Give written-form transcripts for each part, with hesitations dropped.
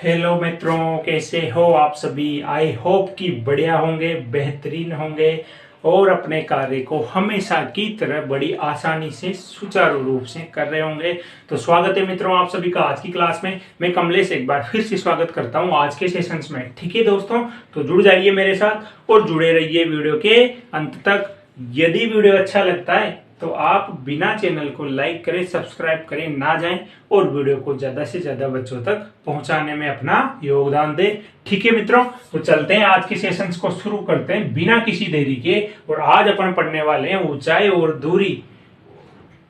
Hello मित्रों, कैसे हो आप सभी। आई होप कि बढ़िया होंगे, बेहतरीन होंगे और अपने कार्य को हमेशा की तरह बड़ी आसानी से सुचारू रूप से कर रहे होंगे। तो स्वागत है मित्रों आप सभी का आज की क्लास में। मैं कमलेश एक बार फिर से स्वागत करता हूं आज के सेशंस में। ठीक है दोस्तों, तो जुड़ जाइए मेरे साथ और जुड़े रहिए वीडियो के अंत तक। यदि वीडियो अच्छा लगता है तो आप बिना चैनल को लाइक करें, सब्सक्राइब करें ना जाएं और वीडियो को ज्यादा से ज्यादा बच्चों तक पहुंचाने में अपना योगदान दें। ठीक है मित्रों, तो चलते हैं आज के सेशंस को शुरू करते हैं बिना किसी देरी के। और आज अपन पढ़ने वाले हैं ऊंचाई और दूरी।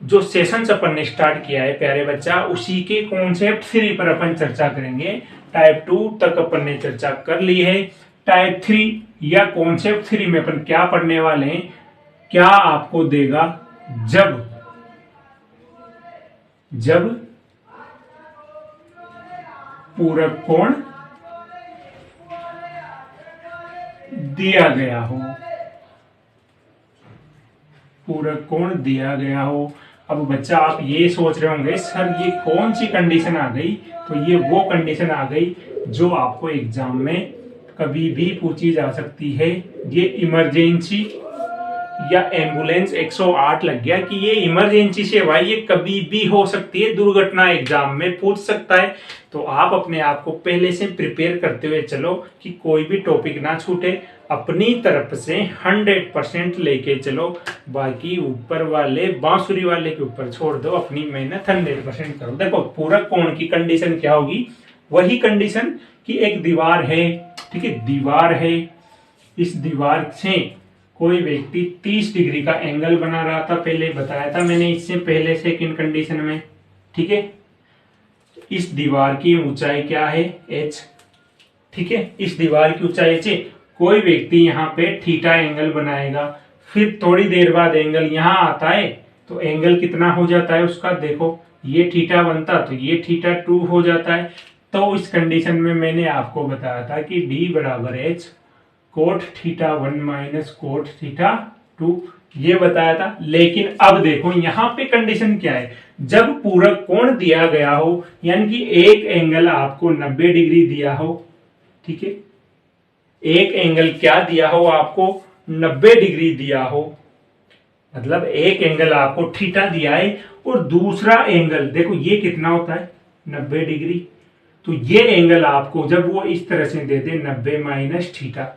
जो सेशंस अपन ने स्टार्ट किया है प्यारे बच्चा, उसी के कॉन्सेप्ट 3 पर अपन चर्चा करेंगे। टाइप 2 तक अपन ने चर्चा कर ली है। टाइप 3 या कॉन्सेप्ट 3 में अपन क्या पढ़ने वाले हैं, क्या आपको देगा जब जब पूरक कोण दिया गया हो। पूरक कोण दिया गया हो। अब बच्चा आप ये सोच रहे होंगे सर ये कौन सी कंडीशन आ गई। तो ये वो कंडीशन आ गई जो आपको एग्जाम में कभी भी पूछी जा सकती है। ये इमरजेंसी या एम्बुलेंस 108 लग गया कि ये इमरजेंसी सेवा, ये कभी भी हो सकती है, दुर्घटना एग्जाम में पूछ सकता है। तो आप अपने आप को पहले से प्रिपेयर करते हुए चलो कि कोई भी टॉपिक ना छूटे। अपनी तरफ से 100% लेके चलो, बाकी ऊपर वाले बांसुरी वाले के ऊपर छोड़ दो, अपनी मेहनत 100% करो। देखो पूरक कोण की कंडीशन क्या होगी, वही कंडीशन कि एक दीवार है, ठीक है, दीवार है, इस दीवार से कोई व्यक्ति 30 डिग्री का एंगल बना रहा था, पहले बताया था मैंने इससे पहले सेकंड कंडीशन में। ठीक है, इस दीवार की ऊंचाई क्या है, h। ठीक है, इस दीवार की ऊंचाई h है। कोई व्यक्ति यहाँ पे थीटा एंगल बनाएगा, फिर थोड़ी देर बाद एंगल यहाँ आता है, तो एंगल कितना हो जाता है उसका, देखो ये थीटा बनता तो ये थीटा 2 हो जाता है। तो इस कंडीशन में मैंने आपको बताया था कि d बराबर h cot theta 1 minus cot theta 2, ये बताया था। लेकिन अब देखो यहाँ पे कंडीशन क्या है, जब पूरक कोण दिया गया हो, यानी कि एक एंगल आपको 90 डिग्री दिया हो। ठीक है, एक एंगल क्या दिया हो आपको, 90 डिग्री दिया हो, मतलब एक एंगल आपको थीटा दिया है और दूसरा एंगल देखो ये कितना होता है, 90 डिग्री। तो ये एंगल आपको जब वो इस तरह से दे दे 90 माइनस थीटा,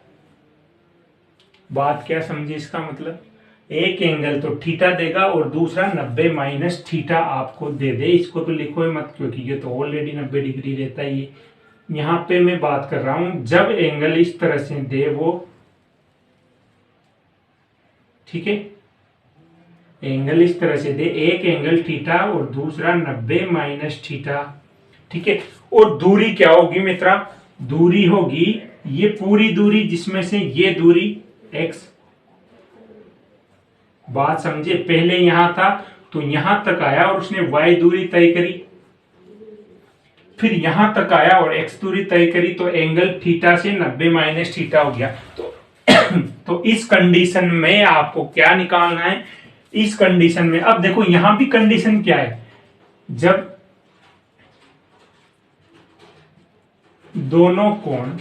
बात क्या समझे इसका मतलब, एक एंगल तो थीटा देगा और दूसरा 90 माइनस थीटा आपको दे दे। इसको तो लिखो ही मत क्योंकि ये तो ऑलरेडी 90 डिग्री रहता ही है। यहां पे मैं बात कर रहा हूं जब एंगल इस तरह से दे वो, ठीक है, एंगल इस तरह से दे, एक एंगल थीटा और दूसरा 90 माइनस थीटा। ठीक है, और दूरी क्या होगी मित्रा, दूरी होगी ये पूरी दूरी जिसमें से ये दूरी x। बात समझे, पहले यहां था तो यहां तक आया और उसने y दूरी तय करी, फिर यहां तक आया और x दूरी तय करी, तो एंगल थीटा से 90 माइनस थीटा हो गया। तो इस कंडीशन में आपको क्या निकालना है, इस कंडीशन में अब देखो यहां भी कंडीशन क्या है, जब दोनों कोण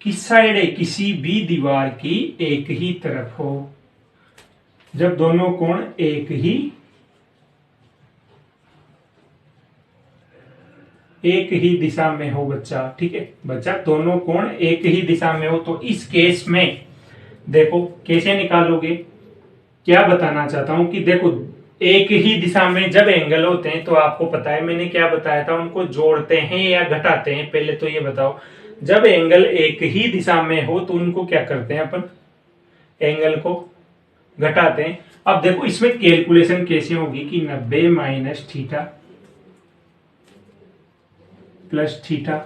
किस साइड है, किसी भी दीवार की एक ही तरफ हो, जब दोनों कोण एक ही दिशा में हो बच्चा। ठीक है बच्चा, दोनों कोण एक ही दिशा में हो, तो इस केस में देखो कैसे निकालोगे, क्या बताना चाहता हूं कि देखो एक ही दिशा में जब एंगल होते हैं तो आपको पता है मैंने क्या बताया था, उनको जोड़ते हैं या घटाते हैं, पहले तो ये बताओ। जब एंगल एक ही दिशा में हो तो उनको क्या करते हैं अपन, एंगल को घटाते हैं। अब देखो इसमें कैलकुलेशन कैसे होगी कि 90 माइनस थीटा प्लस थीटा,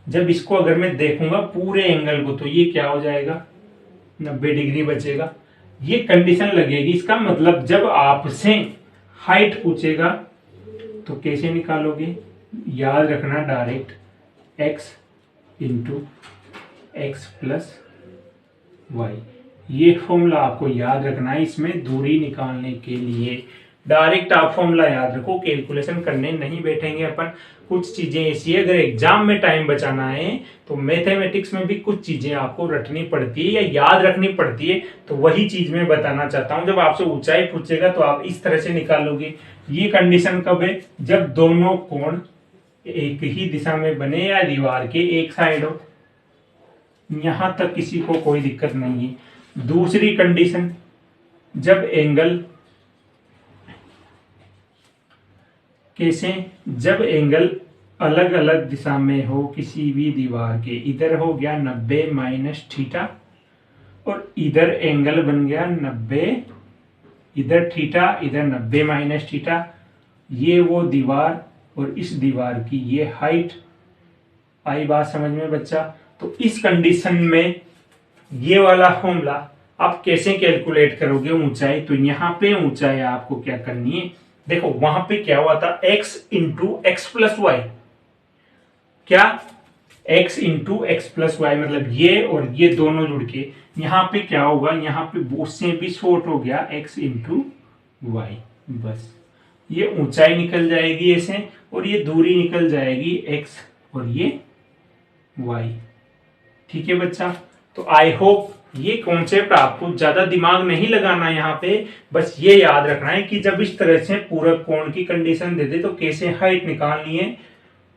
जब इसको अगर मैं देखूंगा पूरे एंगल को तो ये क्या हो जाएगा, 90 डिग्री बचेगा। ये कंडीशन लगेगी, इसका मतलब जब आपसे हाइट पूछेगा तो कैसे निकालोगे, याद रखना direct x into X plus Y, ये फॉर्मूला आपको याद रखना है इसमें दूरी निकालने के लिए। डायरेक्ट आप फॉर्मूला याद रखो, कैलकुलेशन करने नहीं बैठेंगे अपन। कुछ चीजें ऐसी है, अगर एग्जाम में टाइम बचाना है तो मैथमेटिक्स में भी कुछ चीजें आपको रटनी पड़ती है या याद रखनी पड़ती है। तो वही चीज मैं बताना चाहता हूं। जब आपसे ऊंचाई पूछेगा तो आप इस तरह से निकालोगे। ये कंडीशन कब है? जब दोनों कोण एक ही दिशा में बने या दीवार के एक साइड हो। यहां तक किसी को कोई दिक्कत नहीं है। दूसरी कंडीशन, जब एंगल कैसे? जब एंगल अलग अलग दिशा में हो किसी भी दीवार के। इधर हो गया 90 माइनस थीटा और इधर एंगल बन गया 90, इधर थीटा, इधर 90 माइनस थीटा। ये वो दीवार और इस दीवार की ये हाइट। आई बात समझ में बच्चा? तो इस कंडीशन में ये वाला फॉर्मूला आप कैसे कैलकुलेट करोगे ऊंचाई? तो यहां पे ऊंचाई आपको क्या करनी है? देखो वहां पे क्या हुआ था, x into X plus Y. क्या? x into X plus Y, मतलब ये और ये दोनों जुड़ के यहां पे क्या होगा, यहां पे उससे भी शॉर्ट हो गया x इंटू वाई। बस ये ऊंचाई निकल जाएगी ऐसे और ये दूरी निकल जाएगी x और ये y। ठीक है बच्चा? तो आई होप ये कॉन्सेप्ट आपको ज्यादा दिमाग नहीं लगाना यहाँ पे, बस ये याद रखना है कि जब इस तरह से पूरक कोण की कंडीशन दे दे तो कैसे हाइट निकालनी है,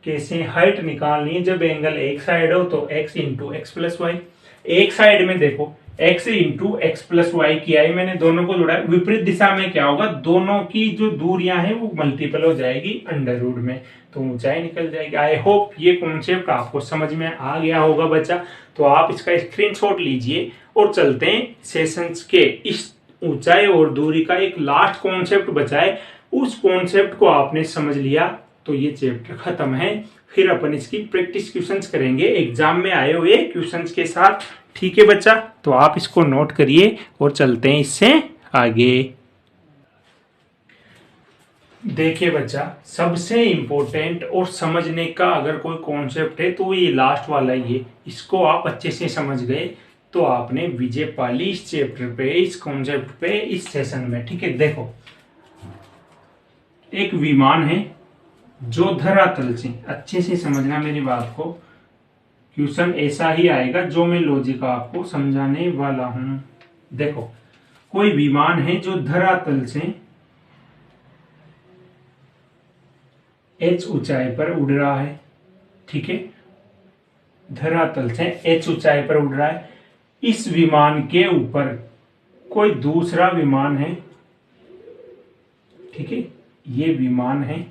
कैसे हाइट निकालनी है। जब एंगल एक साइड हो तो x into X plus Y. एक साइड में देखो x into X plus Y किया है मैंने, दोनों को जोड़ा है। विपरीत दिशा में क्या होगा, दोनों की जो दूरियां हैं वो मल्टीपल हो जाएगी अंडर रूट में, तो ऊंचाई निकल जाएगी। आई होप ये कॉन्सेप्ट आपको समझ में आ गया होगा बच्चा। तो आप इसका स्क्रीनशॉट लीजिए और चलते हैं सेशंस के। इस ऊंचाई और दूरी का एक लास्ट कॉन्सेप्ट बचा है, उस कॉन्सेप्ट को आपने समझ लिया तो ये चैप्टर खत्म है। फिर अपन इसकी प्रैक्टिस क्वेश्चंस करेंगे एग्जाम में आए हुए क्वेश्चंस के साथ। ठीक है बच्चा? तो आप इसको नोट करिए और चलते हैं इससे आगे। देखिए बच्चा, सबसे इंपॉर्टेंट और समझने का अगर कोई कॉन्सेप्ट है तो ये लास्ट वाला ही है। इसको आप अच्छे से समझ गए तो आपने विजय पाली इस चैप्टर पे, इस कॉन्सेप्ट पे, इस सेशन में। ठीक है? देखो एक विमान है जो धरातल से, अच्छे से समझना मेरी बात को, क्वेश्चन ऐसा ही आएगा जो मैं लॉजिक आपको समझाने वाला हूं। देखो कोई विमान है जो धरातल से h ऊंचाई पर उड़ रहा है। ठीक है? धरातल से h ऊंचाई पर उड़ रहा है। इस विमान के ऊपर कोई दूसरा विमान है। ठीक है? ये विमान है,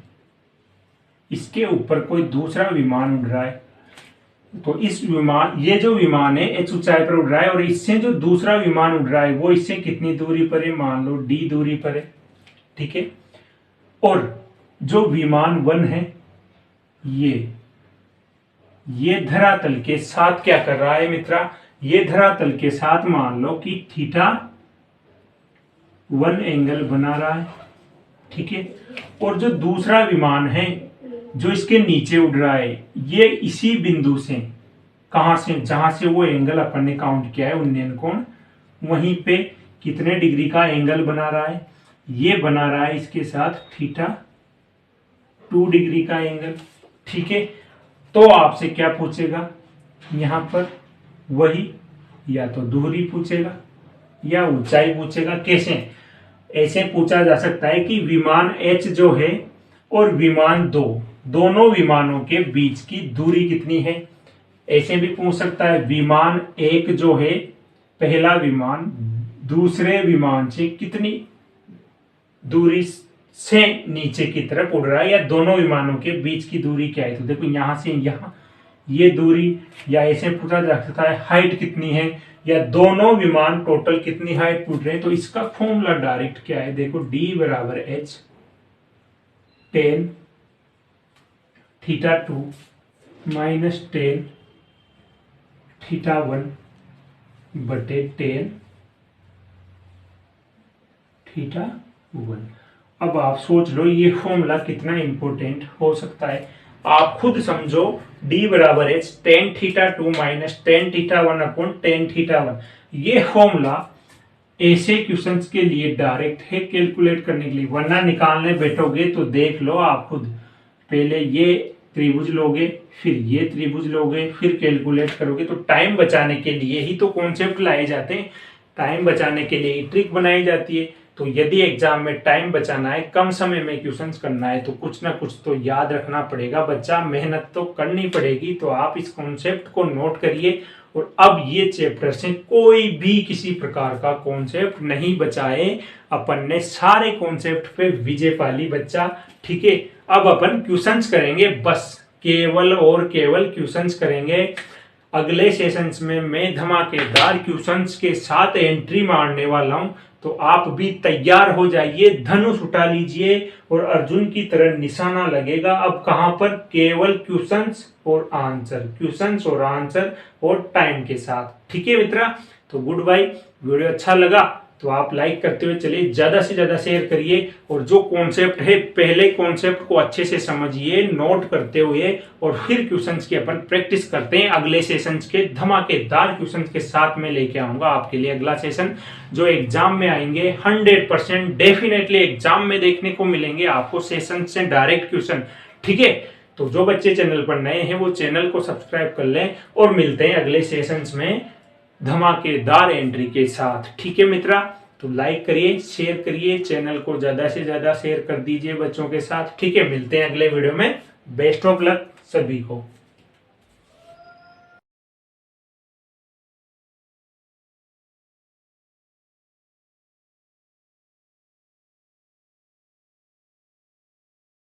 इसके ऊपर कोई दूसरा विमान उड़ रहा है। तो इस विमान, ये जो विमान है h ऊंचाई पर उड़ रहा है और इससे जो दूसरा विमान उड़ रहा है वो इससे कितनी दूरी पर है? मान लो d दूरी पर है। ठीक है? और जो विमान 1 है ये धरातल के साथ क्या कर रहा है मित्रा? ये धरातल के साथ मान लो कि θ1 एंगल बना रहा है। ठीक है? और जो दूसरा विमान है जो इसके नीचे उड़ रहा है, ये इसी बिंदु से, कहां से? जहां से वो एंगल अपन ने काउंट किया है उन्नयन कोण, वहीं पे कितने डिग्री का एंगल बना रहा है? ये बना रहा है इसके साथ θ2 डिग्री का एंगल। ठीक है? तो आपसे क्या पूछेगा यहां पर? वही या तो दूरी पूछेगा या ऊंचाई पूछेगा। कैसे? ऐसे पूछा जा सकता है कि विमान h जो है और विमान 2, दोनों विमानों के बीच की दूरी कितनी है। ऐसे भी पूछ सकता है विमान 1 जो है, पहला विमान दूसरे विमान से कितनी दूरी से नीचे की तरफ उड़ रहा है, या दोनों विमानों के बीच की दूरी क्या है। तो देखो यहां से यहां ये दूरी, या ऐसे पूछा जा सकता है हाइट कितनी है, या दोनों विमान टोटल कितनी हाइट उड़ रहे हैं। तो इसका फॉर्मूला डायरेक्ट क्या है? देखो d बराबर h tan θ2 माइनस tan θ1 बटे tan θ1। अब आप सोच लो ये फॉर्मूला कितना इंपॉर्टेंट हो सकता है। आप खुद समझो, d बराबर h tan θ2 minus tan θ1 upon tan θ1। ये फॉर्मूला ऐसे क्वेश्चंस के लिए डायरेक्ट है कैलकुलेट करने के लिए, वरना निकालने बैठोगे तो देख लो आप खुद, पहले ये त्रिभुज लोगे, फिर ये त्रिभुज लोगे, फिर कैलकुलेट करोगे। तो टाइम बचाने के लिए ही तो कॉन्सेप्ट लाए जाते हैं, टाइम बचाने के लिए ट्रिक बनाई जाती है। तो यदि एग्जाम में टाइम बचाना है, कम समय में क्वेश्चंस करना है, तो कुछ ना कुछ तो याद रखना पड़ेगा बच्चा, मेहनत तो करनी पड़ेगी। तो आप इस कॉन्सेप्ट को नोट करिए और अब ये चैप्टर से कोई भी किसी प्रकार का कॉन्सेप्ट नहीं बचाए, अपन ने सारे कॉन्सेप्ट पे विजय पा ली बच्चा। ठीक है, अब अपन क्वेश्चंस करेंगे, बस केवल और केवल क्वेश्चंस करेंगे। अगले सेशंस में मैं धमाकेदार क्वेश्चंस के साथ एंट्री मारने वाला हूं, तो आप भी तैयार हो जाइए, धनुष उठा लीजिए और अर्जुन की तरह निशाना लगेगा। अब कहां पर? केवल क्वेश्चंस और आंसर, क्वेश्चंस और आंसर और टाइम के साथ। ठीक है मित्रा, तो गुड बाय। वीडियो अच्छा लगा तो आप लाइक करते हुए चलिए, ज्यादा से ज्यादा शेयर करिए, और जो कॉन्सेप्ट है पहले कॉन्सेप्ट को अच्छे से समझिए नोट करते हुए, और फिर क्वेश्चंस की अपन प्रैक्टिस करते हैं। अगले सेशंस के धमाकेदार क्वेश्चंस के साथ में लेके आऊंगा आपके लिए अगला सेशन, जो एग्जाम में आएंगे 100% डेफिनेटली एग्जाम में देखने को मिलेंगे आपको सेशन से डायरेक्ट क्वेश्चन। ठीक है, तो जो बच्चे चैनल पर नए हैं वो चैनल को सब्सक्राइब कर लें, और मिलते हैं अगले सेशंस में धमाकेदार एंट्री के साथ। ठीक है मित्रा, तो लाइक करिए, शेयर करिए, चैनल को ज्यादा से ज्यादा शेयर कर दीजिए बच्चों के साथ। ठीक है, मिलते हैं अगले वीडियो में। बेस्ट ऑफ लक सभी को।